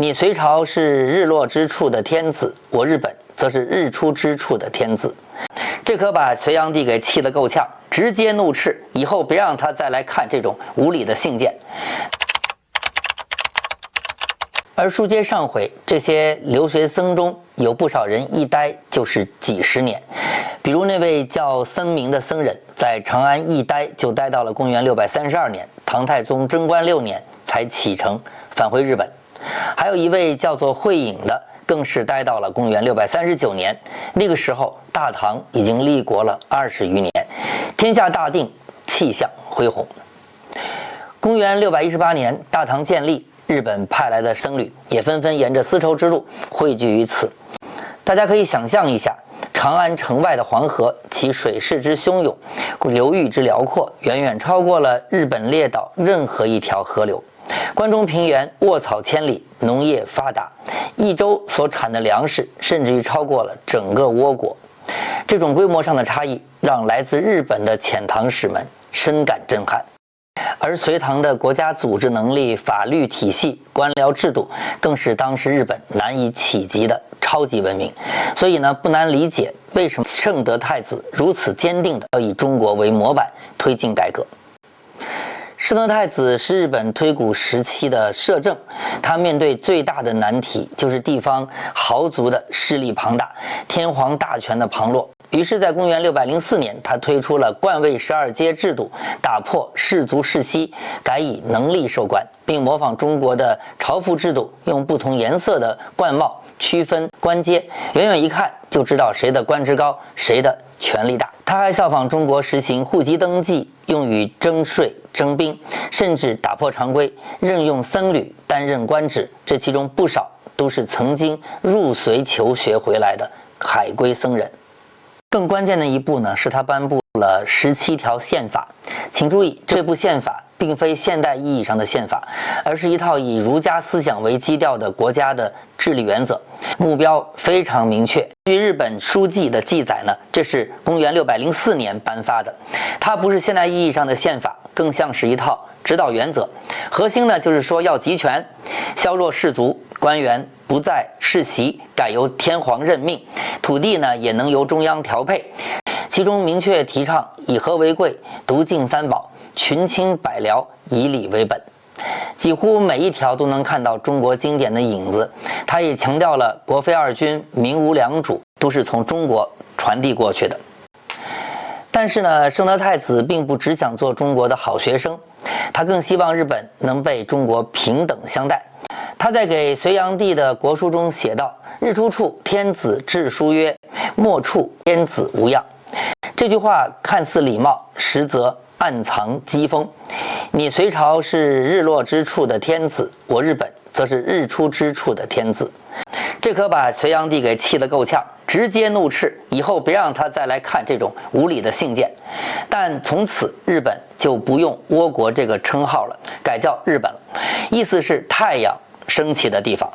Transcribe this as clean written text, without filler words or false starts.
你隋朝是日落之处的天子，我日本则是日出之处的天子。这可把隋炀帝给气得够呛，直接怒斥以后别让他再来看这种无理的信件。而书接上回，这些留学生中有不少人一待就是几十年，比如那位叫僧明的僧人，在长安一待就待到了公元632年，唐太宗贞观6年才启程返回日本。还有一位叫做慧颖的，更是待到了公元639年，那个时候大唐已经立国了20余年，天下大定，气象恢宏。公元618年，大唐建立，日本派来的僧侣也纷纷沿着丝绸之路汇聚于此。大家可以想象一下，长安城外的黄河，其水势之汹涌，流域之辽阔，远远超过了日本列岛任何一条河流。关中平原沃草千里，农业发达，一州所产的粮食甚至于超过了整个倭国。这种规模上的差异，让来自日本的遣唐使们深感震撼。而隋唐的国家组织能力、法律体系、官僚制度，更是当时日本难以企及的超级文明。所以呢，不难理解为什么圣德太子如此坚定地要以中国为模板推进改革。圣德太子是日本推古时期的摄政，他面对最大的难题就是地方豪族的势力庞大，天皇大权的旁落。于是，在公元604年，他推出了冠位12阶制度，打破氏族世袭，改以能力授官，并模仿中国的朝服制度，用不同颜色的冠帽区分官阶，远远一看就知道谁的官职高，谁的权力大。他还效仿中国实行户籍登记，用于征税征兵，甚至打破常规，任用僧侣担任官职，这其中不少都是曾经入隋求学回来的海归僧人。更关键的一步呢，是他颁布了17条宪法。请注意，这部宪法并非现代意义上的宪法，而是一套以儒家思想为基调的国家的治理原则，目标非常明确。据日本书记的记载呢，这是公元604年颁发的，它不是现代意义上的宪法，更像是一套指导原则。核心呢，就是说要集权，削弱士族，官员不再世袭，改由天皇任命，土地呢也能由中央调配。其中明确提倡以和为贵，独敬三宝，群卿百僚，以礼为本。几乎每一条都能看到中国经典的影子。他也强调了国非二君，民无良主，都是从中国传递过去的。但是呢，圣德太子并不只想做中国的好学生，他更希望日本能被中国平等相待。他在给隋炀帝的国书中写道：“日出处，天子制书曰：莫触天子无恙。”这句话看似礼貌，实则暗藏讥讽。你隋朝是日落之处的天子，我日本则是日出之处的天子。这可把隋炀帝给气得够呛，直接怒斥以后别让他再来看这种无理的信件。但从此日本就不用倭国这个称号了，改叫日本了，意思是太阳升起的地方。